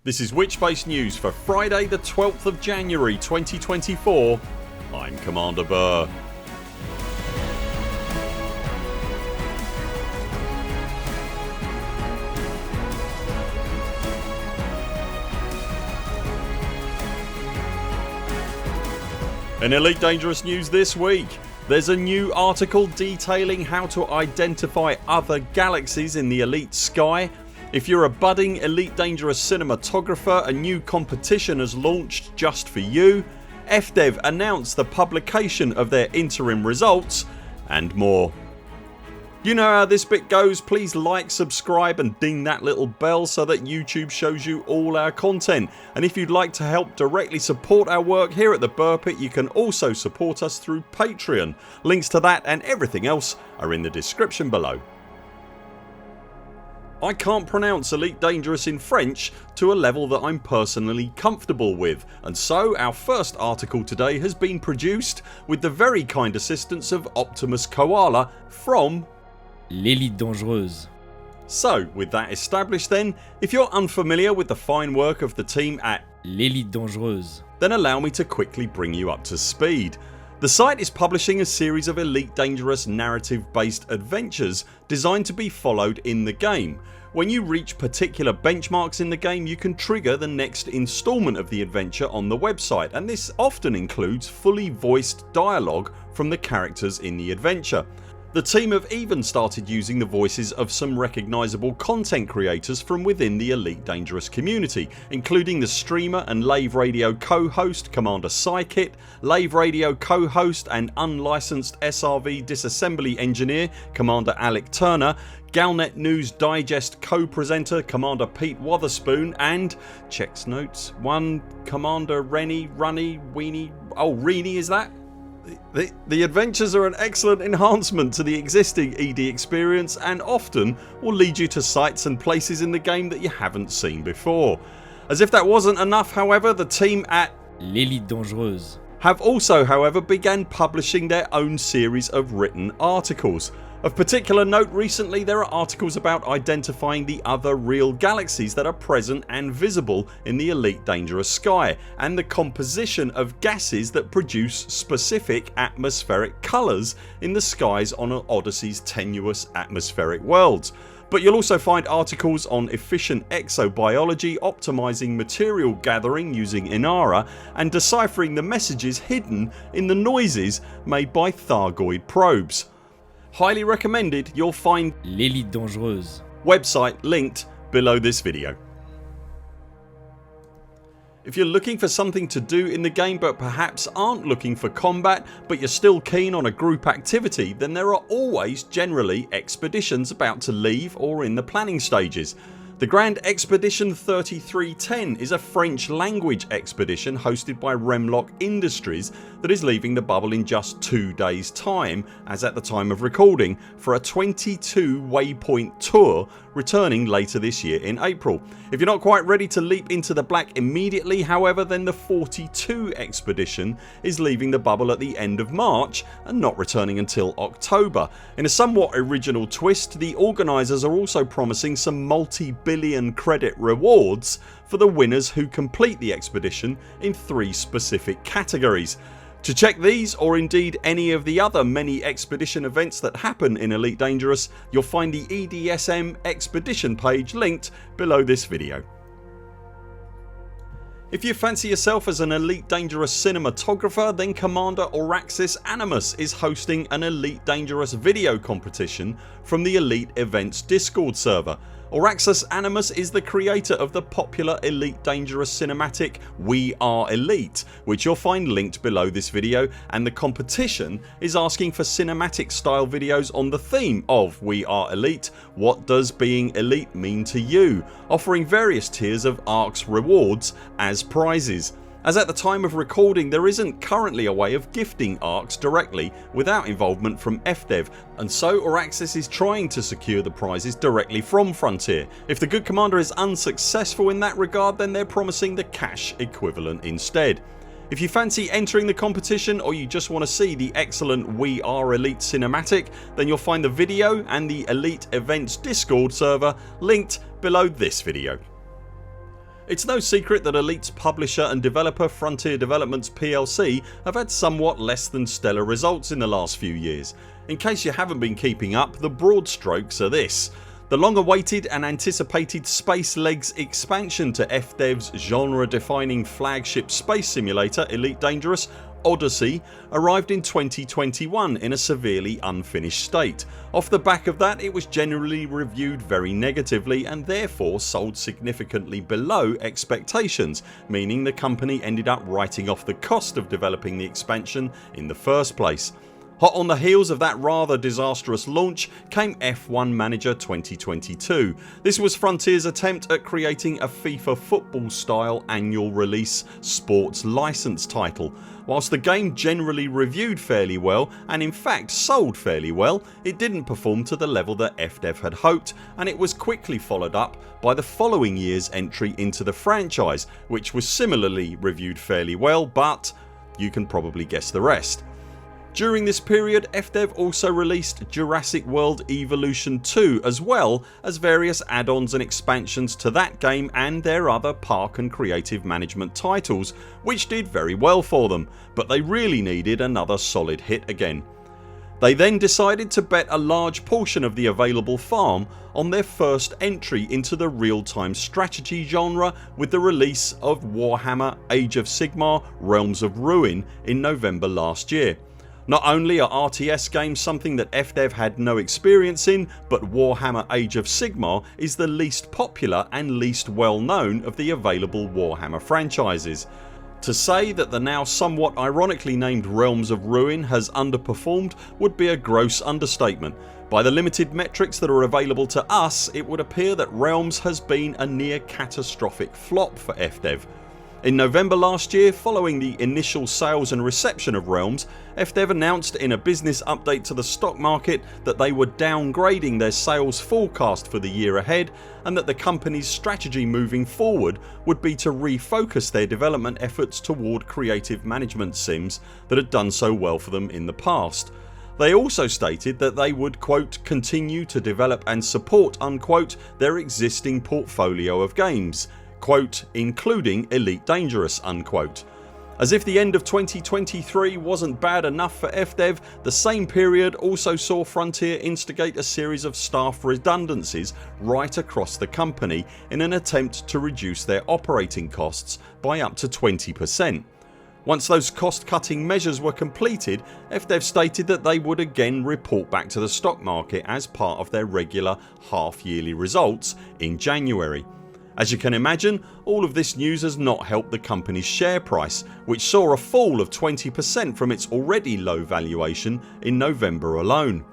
This is Witch-based news for Friday the 12th of January 2024. I'm Commander Buur. In Elite Dangerous news this week, there's a new article detailing how to identify other galaxies in the elite sky. If you're a budding Elite Dangerous cinematographer, a new competition has launched just for you. FDEV announced the publication of their interim results, and more. You know how this bit goes. Please like, subscribe and ding that little bell so that YouTube shows you all our content. And if you'd like to help directly support our work here at the Buur Pit, you can also support us through Patreon. Links to that and everything else are in the description below. I can't pronounce Elite Dangerous in French to a level that I'm personally comfortable with, and so our first article today has been produced with the very kind assistance of Optimus Koala from l'Élite Dangereuse. So with that established then, if you're unfamiliar with the fine work of the team at l'Élite Dangereuse, then allow me to quickly bring you up to speed. The site is publishing a series of Elite Dangerous narrative based adventures designed to be followed in the game. When you reach particular benchmarks in the game, you can trigger the next instalment of the adventure on the website, and this often includes fully voiced dialogue from the characters in the adventure. The team have even started using the voices of some recognisable content creators from within the Elite Dangerous community, including the streamer and Lave Radio co-host Commander Psykit, Lave Radio co-host and unlicensed SRV disassembly engineer Commander Alec Turner, Galnet News Digest co-presenter Commander Pete Wotherspoon and, checks notes, one Commander Rennie Weenie, oh Reenie is that? The adventures are an excellent enhancement to the existing ED experience and often will lead you to sites and places in the game that you haven't seen before. As if that wasn't enough, however, the team at l'Élite Dangereuse have also however began publishing their own series of written articles. Of particular note, recently there are articles about identifying the other real galaxies that are present and visible in the Elite Dangerous sky, and the composition of gases that produce specific atmospheric colours in the skies on Odyssey's tenuous atmospheric worlds. But you'll also find articles on efficient exobiology, optimising material gathering using Inara, and deciphering the messages hidden in the noises made by Thargoid probes. Highly recommended. You'll find l'Élite Dangereuse website linked below this video. If you're looking for something to do in the game but perhaps aren't looking for combat but you're still keen on a group activity, then there are always generally expeditions about to leave or in the planning stages. The Grand Expedition 3310 is a French language expedition hosted by Remlock Industries that is leaving the bubble in just 2 days time, as at the time of recording, for a 22 waypoint tour returning later this year in April. If you're not quite ready to leap into the black immediately, however, then the 42 expedition is leaving the bubble at the end of March and not returning until October. In a somewhat original twist, the organisers are also promising some multi-billion credit rewards for the winners who complete the expedition in 3 specific categories. To check these or indeed any of the other many expedition events that happen in Elite Dangerous, you'll find the EDSM Expedition page linked below this video. If you fancy yourself as an Elite Dangerous cinematographer, then Commander AuraxisAnimus is hosting an Elite Dangerous video competition from the Elite Events Discord server. AuraxisAnimus is the creator of the popular Elite Dangerous cinematic We Are Elite, which you'll find linked below this video, and the competition is asking for cinematic style videos on the theme of We Are Elite, what does being elite mean to you, offering various tiers of ARX rewards as prizes. As at the time of recording there isn't currently a way of gifting ARX directly without involvement from FDEV, and so Auraxis is trying to secure the prizes directly from Frontier. If the good commander is unsuccessful in that regard, then they're promising the cash equivalent instead. If you fancy entering the competition or you just want to see the excellent We Are Elite cinematic, then you'll find the video and the Elite Events Discord server linked below this video. It's no secret that Elite's publisher and developer Frontier Developments plc have had somewhat less than stellar results in the last few years. In case you haven't been keeping up, the broad strokes are this. The long awaited and anticipated Space Legs expansion to FDEV's genre defining flagship space simulator Elite Dangerous Odyssey arrived in 2021 in a severely unfinished state. Off the back of that, it was generally reviewed very negatively and therefore sold significantly below expectations, meaning the company ended up writing off the cost of developing the expansion in the first place. Hot on the heels of that rather disastrous launch came F1 Manager 2022. This was Frontier's attempt at creating a FIFA football style annual release sports licence title. Whilst the game generally reviewed fairly well and in fact sold fairly well, it didn't perform to the level that FDEV had hoped, and it was quickly followed up by the following year's entry into the franchise, which was similarly reviewed fairly well, but you can probably guess the rest. During this period, FDEV also released Jurassic World Evolution 2 as well as various add-ons and expansions to that game and their other park and creative management titles, which did very well for them, but they really needed another solid hit again. They then decided to bet a large portion of the available farm on their first entry into the real-time strategy genre with the release of Warhammer Age of Sigmar Realms of Ruin in November last year. Not only are RTS games something that FDEV had no experience in, but Warhammer Age of Sigmar is the least popular and least well known of the available Warhammer franchises. To say that the now somewhat ironically named Realms of Ruin has underperformed would be a gross understatement. By the limited metrics that are available to us, it would appear that Realms has been a near catastrophic flop for FDEV. In November last year, following the initial sales and reception of Realms, FDEV announced in a business update to the stock market that they were downgrading their sales forecast for the year ahead and that the company's strategy moving forward would be to refocus their development efforts toward creative management sims that had done so well for them in the past. They also stated that they would quote, continue to develop and support unquote, their existing portfolio of games, quote, including Elite Dangerous unquote. As if the end of 2023 wasn't bad enough for FDEV, the same period also saw Frontier instigate a series of staff redundancies right across the company in an attempt to reduce their operating costs by up to 20%. Once those cost cutting measures were completed, FDEV stated that they would again report back to the stock market as part of their regular half yearly results in January. As you can imagine, all of this news has not helped the company's share price, which saw a fall of 20% from its already low valuation in November alone.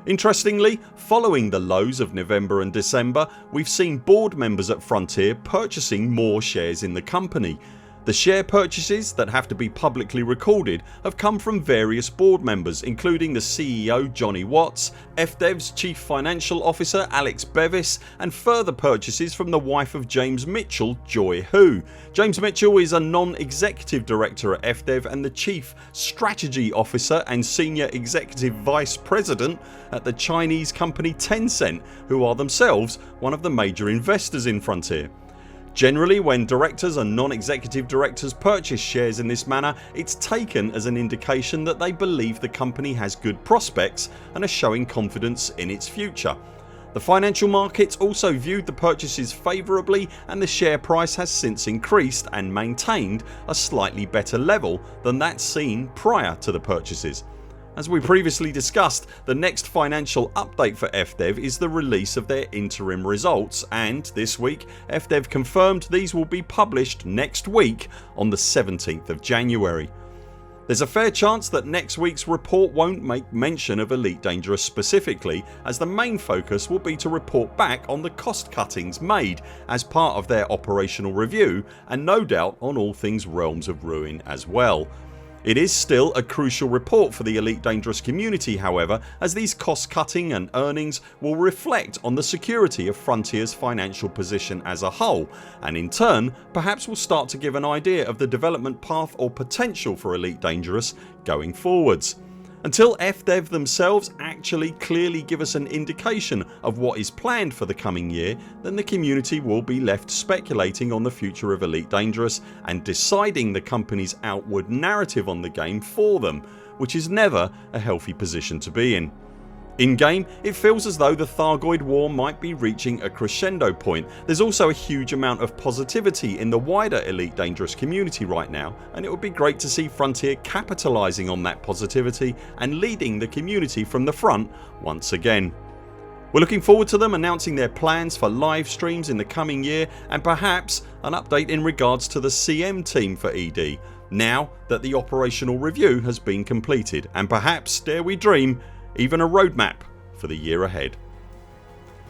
Interestingly, following the lows of November and December, we've seen board members at Frontier purchasing more shares in the company. The share purchases that have to be publicly recorded have come from various board members including the CEO Johnny Watts, FDEV's Chief Financial Officer Alex Bevis and further purchases from the wife of James Mitchell, Joy Hu. James Mitchell is a non-executive director at FDEV and the Chief Strategy Officer and Senior Executive Vice President at the Chinese company Tencent, who are themselves one of the major investors in Frontier. Generally, when directors and non-executive directors purchase shares in this manner, it's taken as an indication that they believe the company has good prospects and are showing confidence in its future. The financial markets also viewed the purchases favourably and the share price has since increased and maintained a slightly better level than that seen prior to the purchases. As we previously discussed, the next financial update for FDEV is the release of their interim results, and this week FDEV confirmed these will be published next week on the 17th of January. There's a fair chance that next week's report won't make mention of Elite Dangerous specifically, as the main focus will be to report back on the cost cuttings made as part of their operational review and no doubt on all things Realms of Ruin as well. It is still a crucial report for the Elite Dangerous community however, as these cost cutting and earnings will reflect on the security of Frontier's financial position as a whole and in turn perhaps will start to give an idea of the development path or potential for Elite Dangerous going forwards. Until FDEV themselves actually clearly give us an indication of what is planned for the coming year, then the community will be left speculating on the future of Elite Dangerous and deciding the company's outward narrative on the game for them, which is never a healthy position to be in. In game it feels as though the Thargoid war might be reaching a crescendo point. There's also a huge amount of positivity in the wider Elite Dangerous community right now, and it would be great to see Frontier capitalising on that positivity and leading the community from the front once again. We're looking forward to them announcing their plans for live streams in the coming year and perhaps an update in regards to the CM team for ED now that the operational review has been completed, and perhaps, dare we dream, even a roadmap for the year ahead.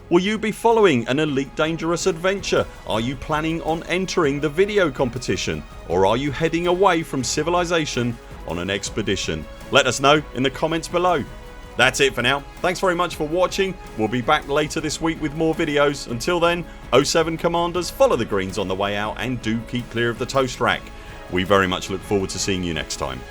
Will you be following an Elite Dangerous adventure? Are you planning on entering the video competition, or are you heading away from civilization on an expedition? Let us know in the comments below. That's it for now. Thanks very much for watching. We'll be back later this week with more videos. Until then, 07 Commanders, follow the greens on the way out and do keep clear of the toast rack. We very much look forward to seeing you next time.